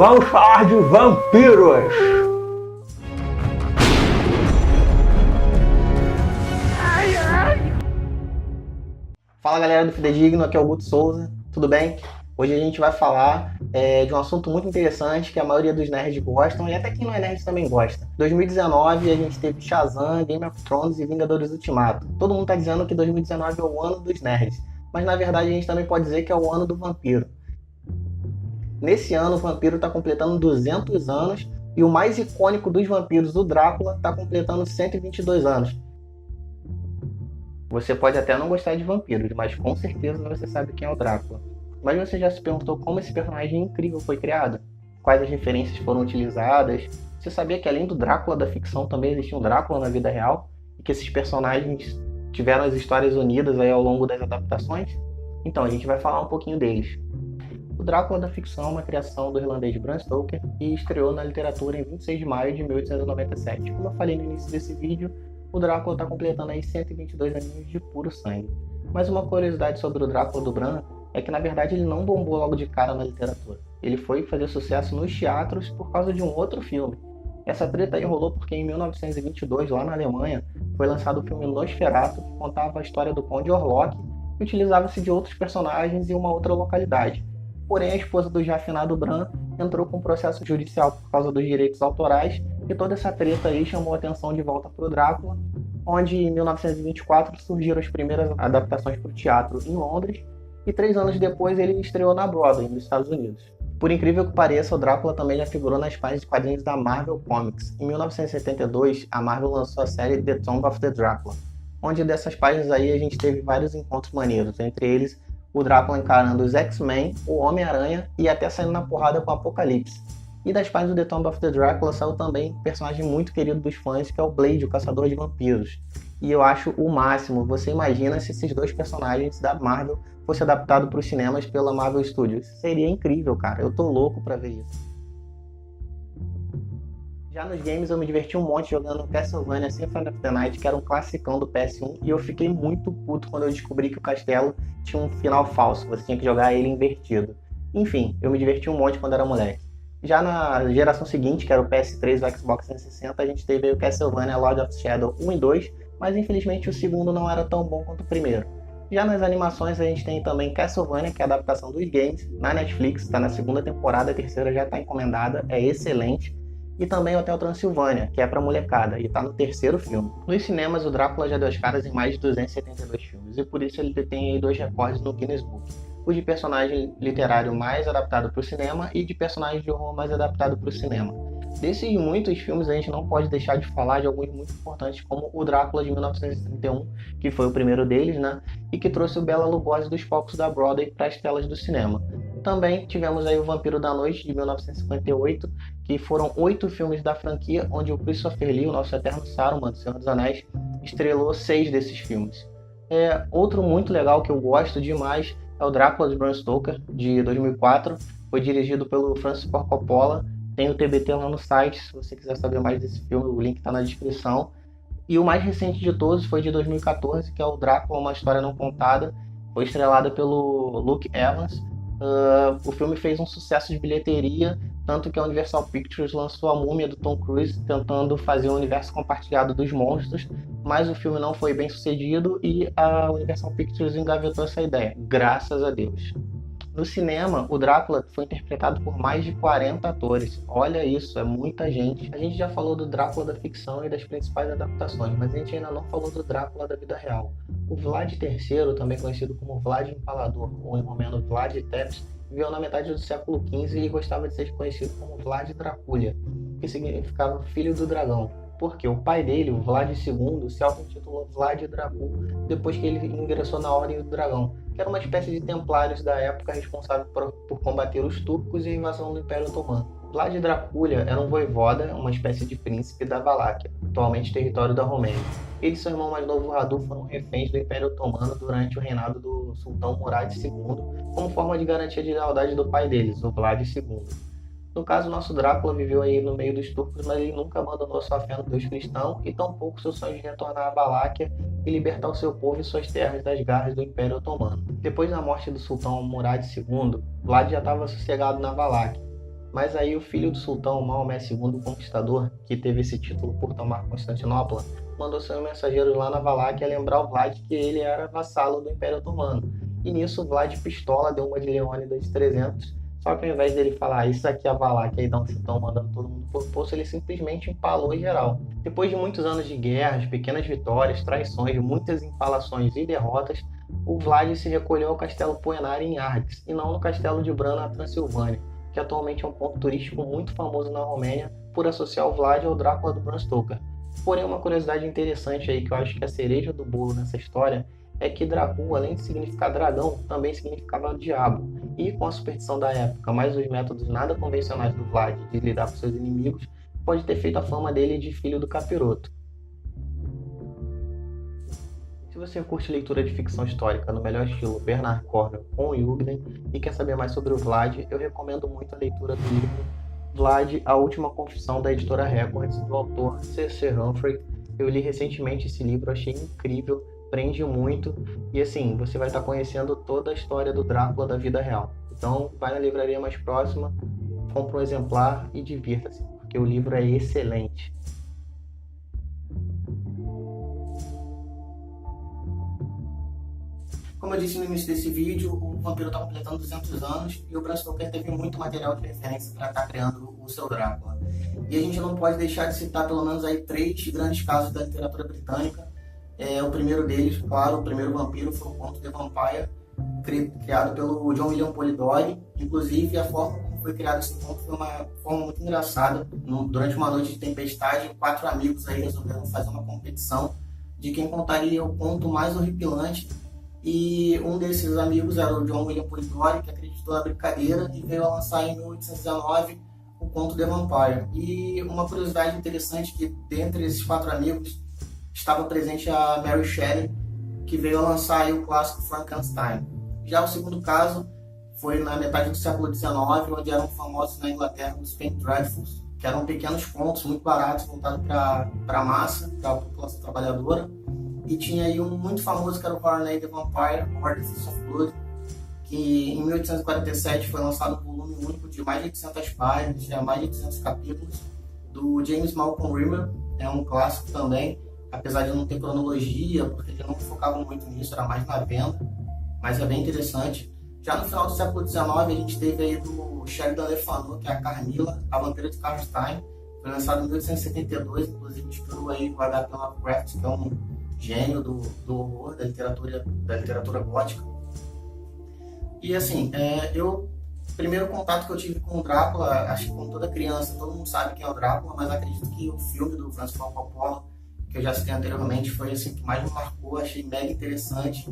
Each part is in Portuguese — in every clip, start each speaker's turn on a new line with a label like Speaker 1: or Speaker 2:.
Speaker 1: Vamos falar de vampiros!
Speaker 2: Fala galera do Fidedigno, aqui é o Guto Souza, tudo bem? Hoje a gente vai falar de um assunto muito interessante que a maioria dos nerds gostam e até quem não é nerd também gosta. Em 2019 a gente teve Shazam, Game of Thrones e Vingadores Ultimato. Todo mundo tá dizendo que 2019 é o ano dos nerds, mas na verdade a gente também pode dizer que é o ano do vampiro. Nesse ano o vampiro está completando 200 anos e o mais icônico dos vampiros, o Drácula, está completando 122 anos. Você pode até não gostar de vampiros, mas com certeza você sabe quem é o Drácula. Mas você já se perguntou como esse personagem incrível foi criado? Quais as referências foram utilizadas? Você sabia que além do Drácula da ficção também existia um Drácula na vida real? E que esses personagens tiveram as histórias unidas aí ao longo das adaptações? Então, a gente vai falar um pouquinho deles. O Drácula da ficção é uma criação do irlandês Bram Stoker e estreou na literatura em 26 de maio de 1897. Como eu falei no início desse vídeo, o Drácula está completando aí 122 aninhos de puro sangue. Mas uma curiosidade sobre o Drácula do Bram é que na verdade ele não bombou logo de cara na literatura. Ele foi fazer sucesso nos teatros por causa de um outro filme. Essa treta aí rolou porque em 1922, lá na Alemanha, foi lançado o filme Nosferatu, que contava a história do Conde Orlok e utilizava-se de outros personagens em uma outra localidade. Porém, a esposa do já afinado Bram entrou com um processo judicial por causa dos direitos autorais e toda essa treta aí chamou a atenção de volta para o Drácula, onde em 1924 surgiram as primeiras adaptações para o teatro em Londres e 3 anos depois ele estreou na Broadway, nos Estados Unidos. Por incrível que pareça, o Drácula também já figurou nas páginas de quadrinhos da Marvel Comics. Em 1972, a Marvel lançou a série The Tomb of the Drácula, onde dessas páginas aí a gente teve vários encontros maneiros, entre eles o Drácula encarando os X-Men, o Homem-Aranha e até saindo na porrada com o Apocalipse. E das páginas do The Tomb of the Drácula saiu também um personagem muito querido dos fãs, que é o Blade, o caçador de vampiros. E eu acho o máximo. Você imagina se esses dois personagens da Marvel fossem adaptados para os cinemas pela Marvel Studios. Seria incrível, cara. Eu tô louco pra ver isso. Já nos games eu me diverti um monte jogando Castlevania Symphony of the Night, que era um classicão do PS1, e eu fiquei muito puto quando eu descobri que o castelo tinha um final falso, você tinha que jogar ele invertido. Enfim, eu me diverti um monte quando era moleque. Já na geração seguinte, que era o PS3 e o Xbox 360, a gente teve aí o Castlevania Lord of Shadow 1 e 2, mas infelizmente o segundo não era tão bom quanto o primeiro. Já nas animações a gente tem também Castlevania, que é a adaptação dos games, na Netflix, está na segunda temporada, a terceira já está encomendada, é excelente. E também Hotel Transilvânia, que é pra molecada, e tá no terceiro filme. Nos cinemas, o Drácula já deu as caras em mais de 272 filmes, e por isso ele detém aí 2 recordes no Guinness Book. O de personagem literário mais adaptado para o cinema e de personagem de horror mais adaptado para o cinema. Desses muitos filmes, a gente não pode deixar de falar de alguns muito importantes, como o Drácula de 1931, que foi o primeiro deles, né? E que trouxe o Bela Lugosi dos palcos da Broadway para as telas do cinema. Também tivemos aí o Vampiro da Noite, de 1958, que foram 8 filmes da franquia, onde o Christopher Lee, o nosso eterno Saruman, do Senhor dos Anéis, estrelou 6 desses filmes. Outro muito legal que eu gosto demais é o Drácula de Bram Stoker, de 2004, foi dirigido pelo Francis Ford Coppola, tem o TBT lá no site, se você quiser saber mais desse filme, o link está na descrição. E o mais recente de todos foi de 2014, que é o Drácula, uma história não contada, foi estrelada pelo Luke Evans. O filme fez um sucesso de bilheteria, tanto que a Universal Pictures lançou a Múmia do Tom Cruise, tentando fazer o universo compartilhado dos monstros, mas o filme não foi bem sucedido e a Universal Pictures engavetou essa ideia, graças a Deus. No cinema, o Drácula foi interpretado por mais de 40 atores. Olha isso, é muita gente. A gente já falou do Drácula da ficção e das principais adaptações, mas a gente ainda não falou do Drácula da vida real. O Vlad III, também conhecido como Vlad Impalador, ou em romeno Vlad Tepes, viveu na metade do século XV e gostava de ser conhecido como Vlad Dracula, que significava filho do dragão, porque o pai dele, o Vlad II, se auto-intitulou Vlad Dracul depois que ele ingressou na Ordem do Dragão, que era uma espécie de templários da época responsável por combater os turcos e a invasão do Império Otomano. Vlad Dracula era um voivoda, uma espécie de príncipe da Valáquia, atualmente território da Romênia. Ele e seu irmão mais novo Radu foram reféns do Império Otomano durante o reinado do sultão Murad II, como forma de garantia de lealdade do pai deles, o Vlad II. No caso, nosso Drácula viveu aí no meio dos turcos, mas ele nunca abandonou sua fé no Deus cristão e tampouco seu sonho de retornar à Valáquia e libertar o seu povo e suas terras das garras do Império Otomano. Depois da morte do sultão Murad II, Vlad já estava sossegado na Valáquia. Mas aí o filho do sultão Maomé II, o Conquistador, que teve esse título por tomar Constantinopla, mandou seus mensageiros lá na Valáquia lembrar o Vlad que ele era vassalo do Império Otomano. E nisso o Vlad pistola, deu uma de Leônidas de 300, só que ao invés dele falar isso aqui é a Valáquia e dar um chutão mandando todo mundo por poço, ele simplesmente empalou geral. Depois de muitos anos de guerras, pequenas vitórias, traições, muitas empalações e derrotas, o Vlad se recolheu ao castelo Poenari em Arques, e não no castelo de Bran na Transilvânia, que atualmente é um ponto turístico muito famoso na Romênia por associar o Vlad ao Drácula do Bram Stoker. Porém, uma curiosidade interessante aí que eu acho que é a cereja do bolo nessa história é que Dracul, além de significar dragão, também significava diabo. E com a superstição da época, mais os métodos nada convencionais do Vlad de lidar com seus inimigos, pode ter feito a fama dele de filho do capiroto. Se você curte leitura de ficção histórica no melhor estilo Bernard Cornwell com Jürgen e quer saber mais sobre o Vlad, eu recomendo muito a leitura do livro Vlad, a Última Confissão, da editora Records, do autor C.C. Humphrey. Eu li recentemente esse livro, achei incrível, prende muito e assim, você vai estar conhecendo toda a história do Drácula da vida real. Então vai na livraria mais próxima, compra um exemplar e divirta-se, porque o livro é excelente. Como eu disse no início desse vídeo, o Vampiro está completando 200 anos e o Bram Stoker teve muito material de referência para estar criando o seu Drácula. E a gente não pode deixar de citar pelo menos aí 3 grandes casos da literatura britânica. O primeiro deles, claro, o primeiro vampiro foi o conto The Vampire, criado pelo John William Polidori. Inclusive, a forma como foi criado esse conto foi uma forma muito engraçada. Durante uma noite de tempestade, 4 amigos aí resolveram fazer uma competição de quem contaria o conto mais horripilante. E um desses amigos era o John William Polidori, que acreditou na brincadeira e veio a lançar em 1819 o conto The Vampire. E uma curiosidade interessante é que dentre esses 4 amigos estava presente a Mary Shelley, que veio a lançar aí o clássico Frankenstein. Já o segundo caso foi na metade do século XIX, onde eram famosos na Inglaterra os Penny Dreadfuls, que eram pequenos contos muito baratos voltados para a massa, para a população trabalhadora. E tinha aí um muito famoso que era o Varney The Vampire, Ordinance of Blood, que em 1847 foi lançado um volume único de mais de 800 páginas, tinha mais de 200 capítulos, do James Malcolm Rimmer. É um clássico também, apesar de não ter cronologia, porque eles não focavam muito nisso, era mais na venda, mas é bem interessante. Já no final do século XIX, a gente teve aí do Sheridan Le Fanu, que é a Carmilla, a Vampira de Karnstein, foi lançado em 1872, inclusive inspirou aí o H.P. Lovecraft, que é um gênio do horror, da literatura gótica. E assim, primeiro contato que eu tive com o Drácula, acho que como toda criança, todo mundo sabe quem é o Drácula, mas acredito que o filme do Francis Ford Coppola, que eu já citei anteriormente, foi assim que mais me marcou, achei mega interessante.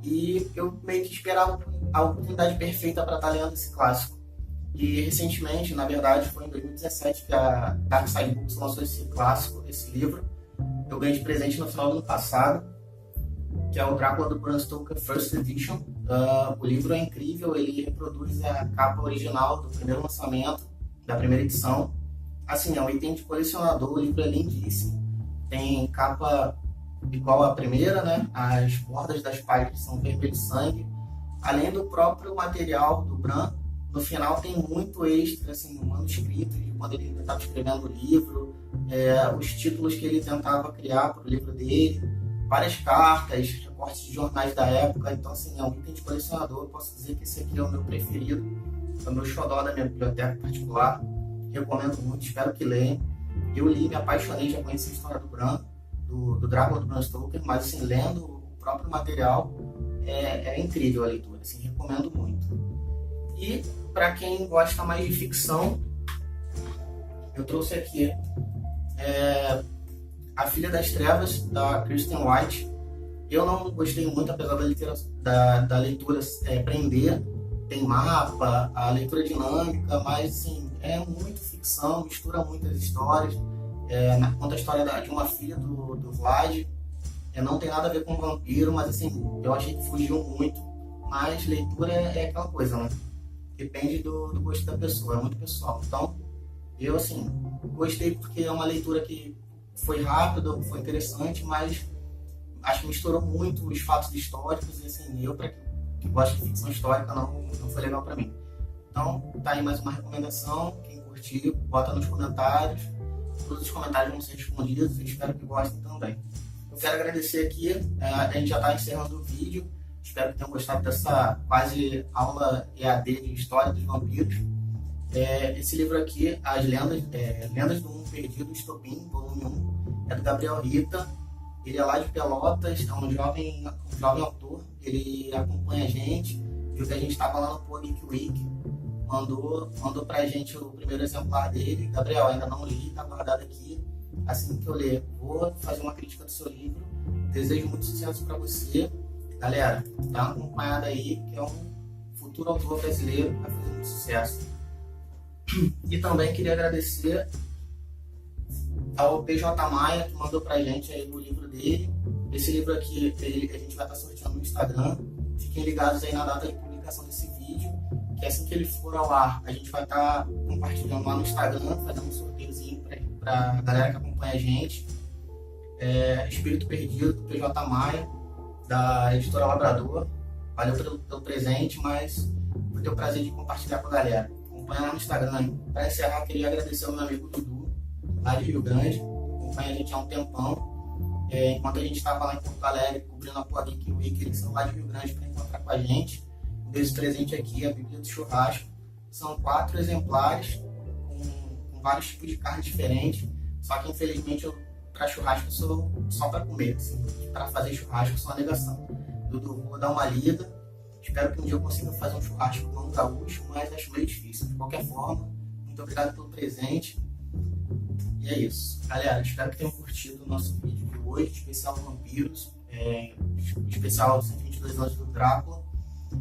Speaker 2: E eu meio que esperava a oportunidade perfeita para estar lendo esse clássico. E recentemente, na verdade, foi em 2017 que a Dark Side Books lançou esse clássico, esse livro. Eu ganhei de presente no final do ano passado, que é o Drácula do Bram Stoker First Edition. O livro é incrível, ele reproduz a capa original do primeiro lançamento, da primeira edição. Assim, é um item de colecionador, o livro é lindíssimo. Tem capa igual à primeira, né? As bordas das páginas são vermelho sangue. Além do próprio material do Bram, no final tem muito extra, assim, um manuscrito de quando ele estava escrevendo o livro, os títulos que ele tentava criar para o livro dele, várias cartas, recortes de jornais da época. Então, assim, é um item de colecionador. Eu posso dizer que esse aqui é o meu preferido, é o meu xodó da minha biblioteca particular. Recomendo muito, espero que leiam. Eu li, me apaixonei, já conheci a história do Bram, do Drácula do Bram Stoker, mas assim, lendo o próprio material é incrível a leitura, assim, recomendo muito. E para quem gosta mais de ficção, eu trouxe aqui A Filha das Trevas, da Kristen White. Eu não gostei muito, apesar da leitura prender, tem mapa, a leitura dinâmica, mas assim, é muito ficção, mistura muitas histórias. Conta a história de uma filha do Vlad, não tem nada a ver com vampiro, mas assim, eu achei que fugiu muito. Mas leitura é aquela coisa, né? Depende do gosto da pessoa, é muito pessoal. Então, eu assim, gostei porque é uma leitura que foi rápida, foi interessante, mas acho que misturou muito os fatos históricos e assim, eu, para que gosto de ficção histórica, não foi legal para mim. Então, tá aí mais uma recomendação. Quem curtiu, bota nos comentários. Todos os comentários vão ser respondidos. Eu espero que gostem também. Eu quero agradecer aqui. A gente já está encerrando o vídeo. Espero que tenham gostado dessa quase aula EAD de História dos Vampiros. Esse livro aqui, As Lendas do Mundo Perdido, Estopim, volume 1, é do Gabriel Rita. Ele é lá de Pelotas, é um jovem autor. Ele acompanha a gente, viu que a gente estava lá no Pogeek Week, mandou pra gente o primeiro exemplar dele. Gabriel, ainda não li, tá guardado aqui. Assim que eu ler, vou fazer uma crítica do seu livro. Desejo muito sucesso para você. Galera, dá uma acompanhada aí, que é um futuro autor brasileiro que vai fazer muito sucesso. E também queria agradecer ao PJ Maia, que mandou pra gente aí o livro dele. Esse livro aqui, a gente vai estar sorteando no Instagram. Fiquem ligados aí na data de publicação desse vídeo, que assim que ele for ao ar, a gente vai estar compartilhando lá no Instagram, fazendo um sorteiozinho pra galera que acompanha a gente. Espírito Perdido, do PJ Maia, da editora Labrador. Valeu pelo presente, mas vou ter o prazer de compartilhar com a galera. Acompanha lá no Instagram. Para encerrar, queria agradecer ao meu amigo Dudu, lá de Rio Grande. Acompanha a gente há um tempão. Enquanto a gente estava lá em Porto Alegre, cobrindo a Pogeek Week, eles são lá de Rio Grande para encontrar com a gente. Desse presente aqui, a Bíblia do Churrasco. São 4 exemplares, com vários tipos de carne diferentes. Só que, infelizmente, para churrasco eu sou só para comer. Assim, para fazer churrasco, eu sou uma negação. Dudu, vou dar uma lida. Espero que um dia eu consiga fazer um churrasco não gaúcho, mas acho meio difícil. De qualquer forma, muito obrigado pelo presente. E é isso. Galera, espero que tenham curtido o nosso vídeo de hoje, especial Vampiros, especial 122 anos do Drácula.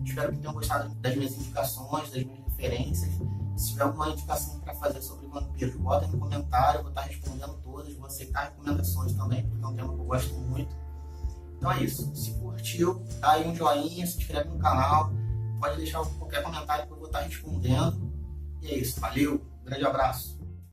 Speaker 2: Espero que tenham gostado das minhas indicações, das minhas referências. Se tiver alguma indicação para fazer sobre vampiros, bota no comentário, eu vou estar respondendo todas, vou aceitar recomendações também, porque é um tema que eu gosto muito. Então é isso. Se curtiu, dá aí um joinha, se inscreve no canal, pode deixar qualquer comentário que eu vou estar respondendo. E é isso. Valeu, grande abraço.